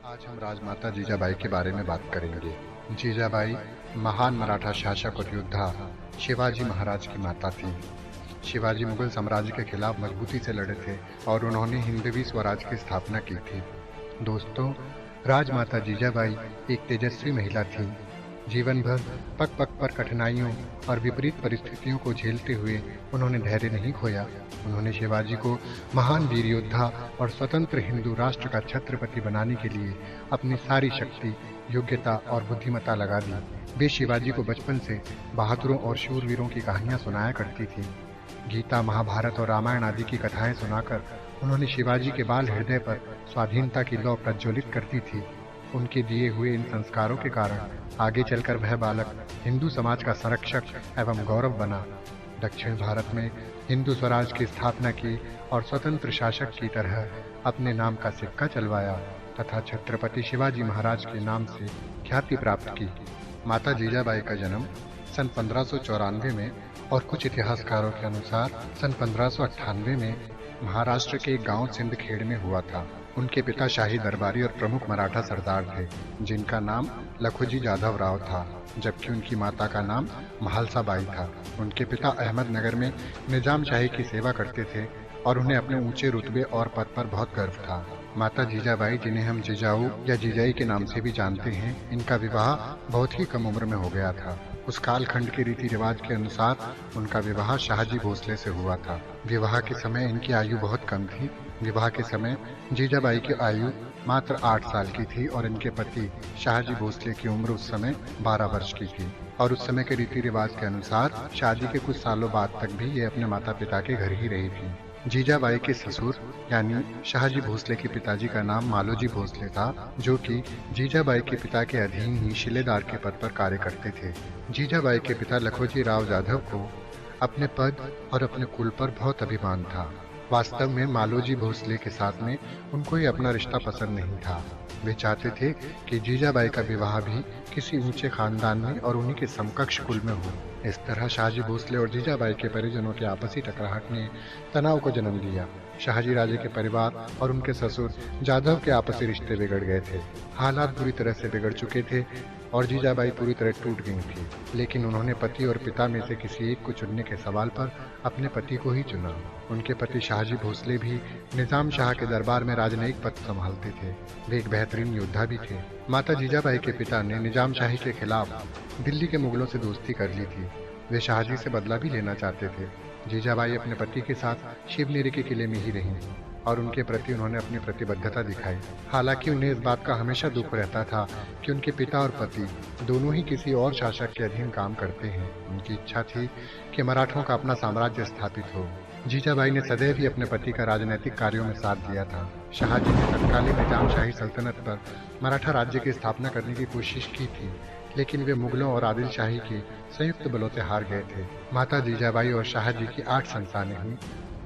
आज हम राजमाता जीजाबाई के बारे में बात करेंगे। जीजाबाई महान मराठा शासक और योद्धा शिवाजी महाराज की माता थीं। शिवाजी मुगल साम्राज्य के खिलाफ मजबूती से लड़े थे और उन्होंने हिंदवी स्वराज की स्थापना की थी। दोस्तों, राजमाता जीजाबाई एक तेजस्वी महिला थीं। जीवन भर पग पग पर कठिनाइयों और विपरीत परिस्थितियों को झेलते हुए उन्होंने धैर्य नहीं खोया। उन्होंने शिवाजी को महान वीर योद्धा और स्वतंत्र हिंदू राष्ट्र का छत्रपति बनाने के लिए अपनी सारी शक्ति, योग्यता और बुद्धिमत्ता लगा दी। वे शिवाजी को बचपन से बहादुरों और शूरवीरों की कहानियां सुनाया करती थीं। गीता, महाभारत और रामायण आदि की कथाएं सुनाकर उन्होंने शिवाजी के बाल हृदय पर स्वाधीनता की लौ प्रज्वलित करती थी। उनके दिए हुए इन संस्कारों के कारण आगे चलकर वह बालक हिंदू समाज का संरक्षक एवं गौरव बना। दक्षिण भारत में हिंदू स्वराज की स्थापना की और स्वतंत्र शासक की तरह अपने नाम का सिक्का चलवाया तथा छत्रपति शिवाजी महाराज के नाम से ख्याति प्राप्त की। माता जीजाबाई का जन्म सन 1594 में और कुछ इतिहासकारों के अनुसार सन 1598 में महाराष्ट्र के एक गांव सिंदखेड़ में हुआ था। उनके पिता शाही दरबारी और प्रमुख मराठा सरदार थे, जिनका नाम लखोजी जाधव राव था, जबकि उनकी माता का नाम महालसा बाई था। उनके पिता अहमदनगर में निजाम शाही की सेवा करते थे और उन्हें अपने ऊंचे रुतबे और पद पर बहुत गर्व था। माता जीजाबाई, जिन्हें हम जीजाऊ या जीजाई के नाम से भी जानते हैं, इनका विवाह बहुत ही कम उम्र में हो गया था। उस कालखंड के रीति रिवाज के अनुसार उनका विवाह शाहजी भोसले से हुआ था। विवाह के समय इनकी आयु बहुत कम थी। विवाह के समय जीजाबाई की आयु मात्र 8 साल की थी और इनके पति शाहजी भोसले की उम्र उस समय 12 वर्ष की थी। और उस समय के रीति रिवाज के अनुसार शादी के कुछ सालों बाद तक भी ये अपने माता पिता के घर ही रही थी। जीजाबाई के ससुर यानी शाहजी भोसले के पिताजी का नाम मालोजी भोसले था, जो कि जीजाबाई के पिता के अधीन ही शिलेदार के पद पर कार्य करते थे। जीजाबाई के पिता लखोजी राव जाधव को अपने पद और अपने कुल पर बहुत अभिमान था। वास्तव में मालोजी भोसले के साथ में उनको ये अपना रिश्ता पसंद नहीं था। वे चाहते थे कि जीजाबाई का विवाह भी किसी ऊंचे खानदान में और उन्हीं के समकक्ष कुल में हो। इस तरह शाहजी भोसले और जीजाबाई के परिजनों के आपसी टकराहट ने तनाव को जन्म दिया। शाहजी राजे के परिवार और उनके ससुर जाधव के आपसी रिश्ते बिगड़ गए थे। हालात बुरी तरह से बिगड़ चुके थे और जीजाबाई पूरी तरह टूट गई थी, लेकिन उन्होंने पति और पिता में से किसी एक को चुनने के सवाल पर अपने पति को ही चुना। उनके पति शाहजी भोसले भी निजाम शाह के दरबार में राजनयिक पद संभालते थे। वे एक बेहतरीन योद्धा भी थे। माता जीजाबाई के पिता ने निजाम शाही के खिलाफ दिल्ली के मुगलों से दोस्ती कर ली थी। वे शाहजी से बदला भी लेना चाहते थे। जीजाबाई अपने पति के साथ शिवनेरी के किले में ही रहीं और उनके प्रति उन्होंने अपनी प्रतिबद्धता दिखाई। हालांकि उन्हें इस बात का हमेशा दुख रहता था कि उनके पिता और पति दोनों ही किसी और शासक के अधीन काम करते हैं। उनकी इच्छा थी कि मराठों का अपना साम्राज्य स्थापित हो। जीजाबाई ने सदैव ही अपने पति का राजनीतिक कार्यों में साथ दिया था। शाहजी ने तत्कालीन निजाम शाही सल्तनत पर मराठा राज्य की स्थापना करने की कोशिश की थी, लेकिन वे मुगलों और आदिल शाही के संयुक्त बलों से हार गए थे। माता जीजाबाई और शाहजी की 8 संतानें हुईं,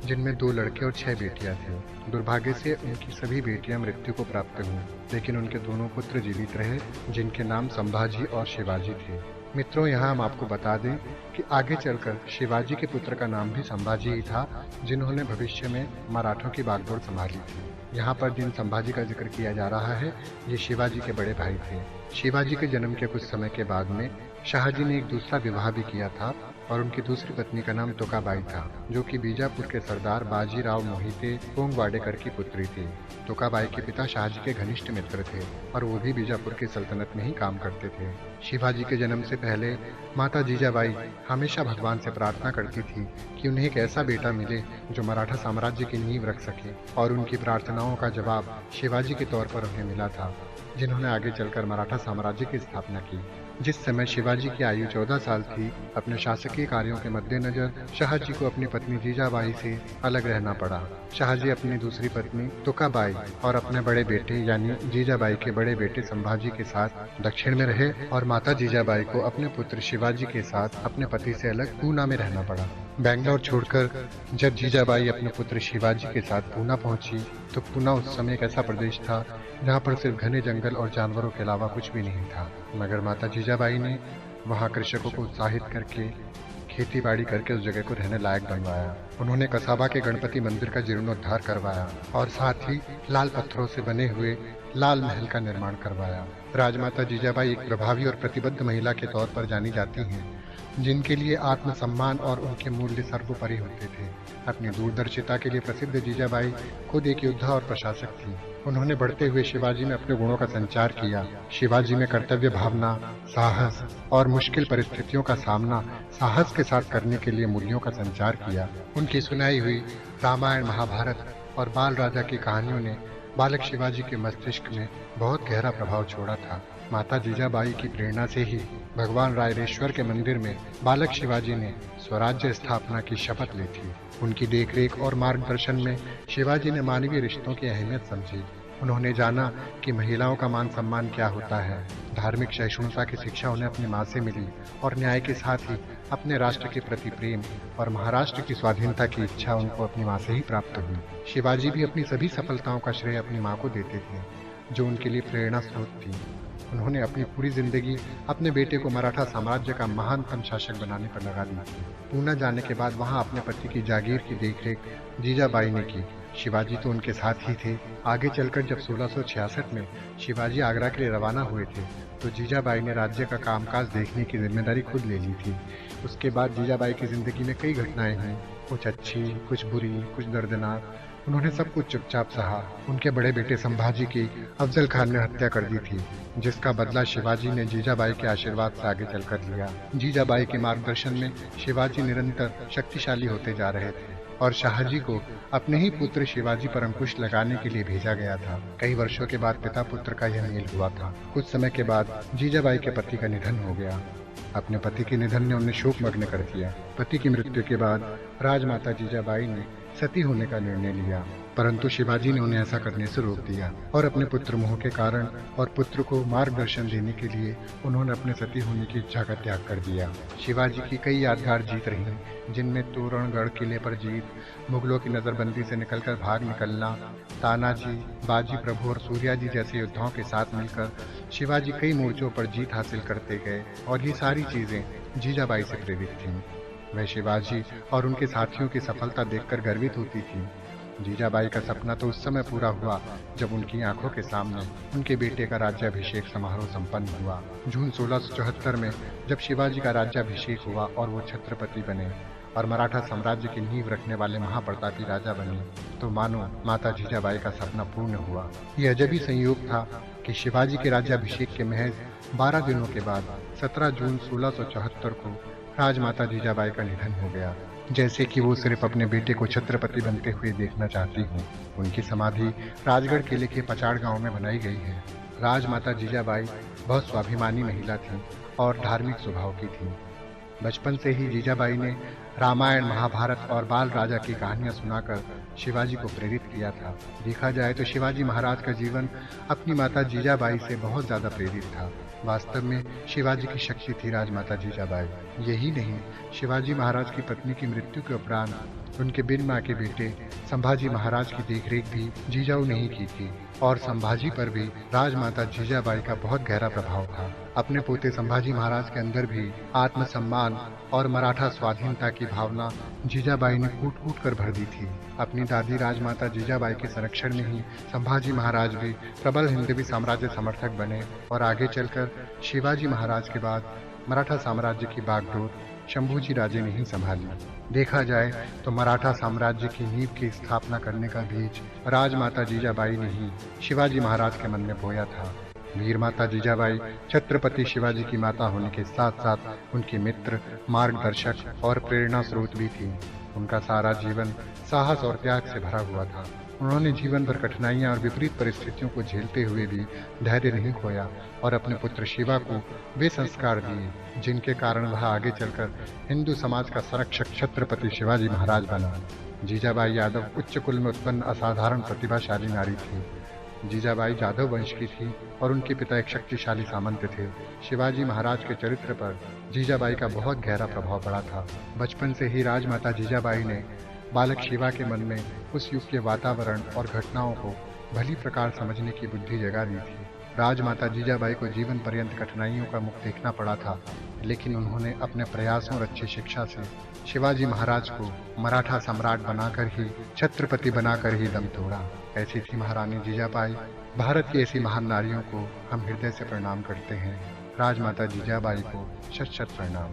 जिनमें 2 लड़के और 6 बेटियां थीं। दुर्भाग्य से उनकी सभी बेटियां मृत्यु को प्राप्त हुईं, लेकिन उनके दोनों पुत्र जीवित रहे, जिनके नाम संभाजी और शिवाजी थे। मित्रों, यहाँ हम आपको बता दें कि आगे चलकर शिवाजी के पुत्र का नाम भी संभाजी ही था, जिन्होंने भविष्य में मराठों की बागडोर संभाली थी। यहाँ पर जिन संभाजी का जिक्र किया जा रहा है, ये शिवाजी के बड़े भाई थे। शिवाजी के जन्म के कुछ समय के बाद में शाहजी ने एक दूसरा विवाह भी किया था और उनकी दूसरी पत्नी का नाम तुकाबाई था, जो कि बीजापुर के सरदार बाजीराव मोहिते पोंगवाडेकर की पुत्री थी। तुकाबाई के पिता शाहजी के घनिष्ठ मित्र थे और वो भी बीजापुर की सल्तनत में ही काम करते थे। शिवाजी के जन्म से पहले माता जीजाबाई हमेशा भगवान से प्रार्थना करती थी कि उन्हें एक ऐसा बेटा मिले जो मराठा साम्राज्य की नींव रख सके, और उनकी प्रार्थनाओं का जवाब शिवाजी के तौर पर उन्हें मिला था, जिन्होंने आगे चलकर मराठा साम्राज्य की स्थापना की। जिस समय शिवाजी की आयु 14 साल थी, अपने शासकीय कार्यों के मद्देनजर शाहजी को अपनी पत्नी जीजाबाई से अलग रहना पड़ा। शाहजी अपनी दूसरी पत्नी तुकाबाई और अपने बड़े बेटे यानी जीजाबाई के बड़े बेटे संभाजी के साथ दक्षिण में रहे और माता जीजाबाई को अपने पुत्र शिवाजी के साथ अपने पति से अलग पूना में रहना पड़ा। बेंगलोर छोड़कर जब जीजाबाई अपने पुत्र शिवाजी के साथ पूना पहुंची, तो पूना उस समय एक ऐसा प्रदेश था जहां पर सिर्फ घने जंगल और जानवरों के अलावा कुछ भी नहीं था। मगर माता जीजाबाई ने वहां कृषकों को उत्साहित करके खेती बाड़ी करके उस जगह को रहने लायक बनवाया। उन्होंने कसाबा के गणपति मंदिर का जीर्णोद्धार करवाया और साथ ही लाल पत्थरों से बने हुए लाल महल का निर्माण करवाया। राजमाता जीजाबाई एक प्रभावी और प्रतिबद्ध महिला के तौर पर जानी जाती हैं, जिनके लिए आत्मसम्मान और उनके मूल्य सर्वोपरि होते थे। अपनी दूरदर्शिता के लिए प्रसिद्ध जीजाबाई खुद एक योद्धा और प्रशासक थी। उन्होंने बढ़ते हुए शिवाजी में अपने गुणों का संचार किया। शिवाजी में कर्तव्य भावना, साहस और मुश्किल परिस्थितियों का सामना साहस के साथ करने के लिए मूल्यों का संचार किया। उनकी सुनाई हुई रामायण, महाभारत और बाल राजा की कहानियों ने बालक शिवाजी के मस्तिष्क में बहुत गहरा प्रभाव छोड़ा था। माता जीजाबाई की प्रेरणा से ही भगवान रायरेश्वर के मंदिर में बालक शिवाजी ने स्वराज्य स्थापना की शपथ ली थी। उनकी देखरेख और मार्गदर्शन में शिवाजी ने मानवीय रिश्तों की अहमियत समझी। उन्होंने जाना कि महिलाओं का मान सम्मान क्या होता है। धार्मिक सहिष्णुता की शिक्षा उन्हें अपनी माँ से मिली और न्याय के साथ ही अपने राष्ट्र के प्रति प्रेम और महाराष्ट्र की स्वाधीनता की इच्छा उनको अपनी माँ से ही प्राप्त हुई। शिवाजी भी अपनी सभी सफलताओं का श्रेय अपनी माँ को देते थे, जो उनके लिए प्रेरणा स्रोत थी। उन्होंने अपनी पूरी जिंदगी अपने बेटे को मराठा साम्राज्य का महानतम शासक बनाने पर लगा दी थी। पूना जाने के बाद वहां अपने पति की जागीर की देखरेख जीजाबाई ने की। शिवाजी तो उनके साथ ही थे। आगे चलकर जब 1666 में शिवाजी आगरा के लिए रवाना हुए थे, तो जीजाबाई ने राज्य का कामकाज देखने की जिम्मेदारी खुद ले ली थी। उसके बाद जीजाबाई की जिंदगी में कई घटनाएं हुई, कुछ अच्छी, कुछ बुरी, कुछ दर्दनाक। उन्होंने सब कुछ चुपचाप सहा। उनके बड़े बेटे संभाजी की अफजल खान ने हत्या कर दी थी, जिसका बदला शिवाजी ने जीजाबाई के आशीर्वाद से आगे चलकर लिया। जीजाबाई के मार्गदर्शन में शिवाजी निरंतर शक्तिशाली होते जा रहे थे और शाहजी को अपने ही पुत्र शिवाजी पर अंकुश लगाने के लिए भेजा गया था। कई वर्षों के बाद पिता पुत्र का यह मेल हुआ था। कुछ समय के बाद जीजाबाई के पति का निधन हो गया। अपने पति के निधन ने उन्हें शोकमग्न कर दिया। पति की मृत्यु के बाद राजमाता जीजाबाई ने सती होने का निर्णय लिया, परंतु शिवाजी ने उन्हें ऐसा करने से रोक दिया और अपने पुत्र मोह के कारण और पुत्र को मार्गदर्शन देने के लिए उन्होंने अपने सती होने की इच्छा का त्याग कर दिया। शिवाजी की कई यादगार जीत रही, जिनमें तोरणगढ़ किले पर जीत, मुगलों की नजरबंदी से निकलकर भाग निकलना, तानाजी, बाजी प्रभु और सूर्याजी जैसे योद्धाओं के साथ मिलकर शिवाजी कई मोर्चों पर जीत हासिल करते गए और ये सारी चीजें जीजाबाई से प्रेरित थीं। वह शिवाजी और उनके साथियों की सफलता देखकर गर्वित होती थी। जीजाबाई का सपना तो उस समय पूरा हुआ जब उनकी आंखों के सामने उनके बेटे का राज्याभिषेक समारोह संपन्न हुआ। जून 1674 में जब शिवाजी का राज्याभिषेक हुआ और वो छत्रपति बने और मराठा साम्राज्य की नींव रखने वाले महाप्रतापी राजा बने, तो मानो माता जीजाबाई का सपना पूर्ण हुआ। यह अजब ही संयोग था कि शिवाजी के राज्याभिषेक के महज 12 दिनों के बाद 17 जून 1674 को राजमाता जीजाबाई का निधन हो गया। जैसे कि वो सिर्फ अपने बेटे को छत्रपति बनते हुए देखना चाहती हूँ। उनकी समाधि राजगढ़ किले के पचाड़ गांव में बनाई गई है। राजमाता जीजाबाई बहुत स्वाभिमानी महिला थीं और धार्मिक स्वभाव की थीं। बचपन से ही जीजाबाई ने रामायण, महाभारत और बाल राजा की कहानियां सुनाकर शिवाजी को प्रेरित किया था। देखा जाए तो शिवाजी महाराज का जीवन अपनी माता जीजाबाई से बहुत ज्यादा प्रेरित था। वास्तव में शिवाजी की शक्ति थी राजमाता जीजाबाई। यही नहीं, शिवाजी महाराज की पत्नी की मृत्यु के उपरांत उनके बिन मां के बेटे संभाजी महाराज की देखरेख भी जीजाऊ ने ही की थी और संभाजी पर भी राजमाता जीजाबाई का बहुत गहरा प्रभाव था। अपने पोते संभाजी महाराज के अंदर भी आत्मसम्मान और मराठा स्वाधीनता की भावना जीजाबाई ने कूट कूट कर भर दी थी। अपनी दादी राजमाता जीजाबाई के संरक्षण में ही संभाजी महाराज भी प्रबल हिंदवी साम्राज्य समर्थक बने और आगे चलकर शिवाजी महाराज के बाद मराठा साम्राज्य की बागडोर शंभूजी राजे ने ही संभाली। देखा जाए तो मराठा साम्राज्य की नींव की स्थापना करने का बीज राजमाता जीजाबाई ने ही शिवाजी महाराज के मन में बोया था। वीर माता जीजाबाई छत्रपति शिवाजी की माता होने के साथ साथ उनकी मित्र, मार्गदर्शक और प्रेरणा स्रोत भी थी। उनका सारा जीवन साहस और त्याग से भरा हुआ था। उन्होंने जीवन भर कठिनाइयां और विपरीत परिस्थितियों को झेलते हुए भी धैर्य नहीं खोया और अपने पुत्र शिवा को वे संस्कार दिए जिनके कारण वह आगे चलकर हिंदू समाज का संरक्षक छत्रपति शिवाजी महाराज बना। जीजाबाई यादव उच्च कुल में उत्पन्न असाधारण प्रतिभाशाली नारी थी। जीजाबाई जाधव वंश की थी और उनके पिता एक शक्तिशाली सामंत थे। शिवाजी महाराज के चरित्र पर जीजाबाई का बहुत गहरा प्रभाव पड़ा था। बचपन से ही राजमाता जीजाबाई ने बालक शिवा के मन में उस युग के वातावरण और घटनाओं को भली प्रकार समझने की बुद्धि जगा दी थी। राजमाता जीजाबाई को जीवन पर्यंत कठिनाइयों का मुख देखना पड़ा था, लेकिन उन्होंने अपने प्रयासों और अच्छी शिक्षा से शिवाजी महाराज को मराठा सम्राट बनाकर ही, छत्रपति बनाकर ही दम तोड़ा। ऐसी थी महारानी जीजाबाई। भारत की ऐसी महान नारियों को हम हृदय से प्रणाम करते हैं। राजमाता जीजाबाई को शत शत प्रणाम।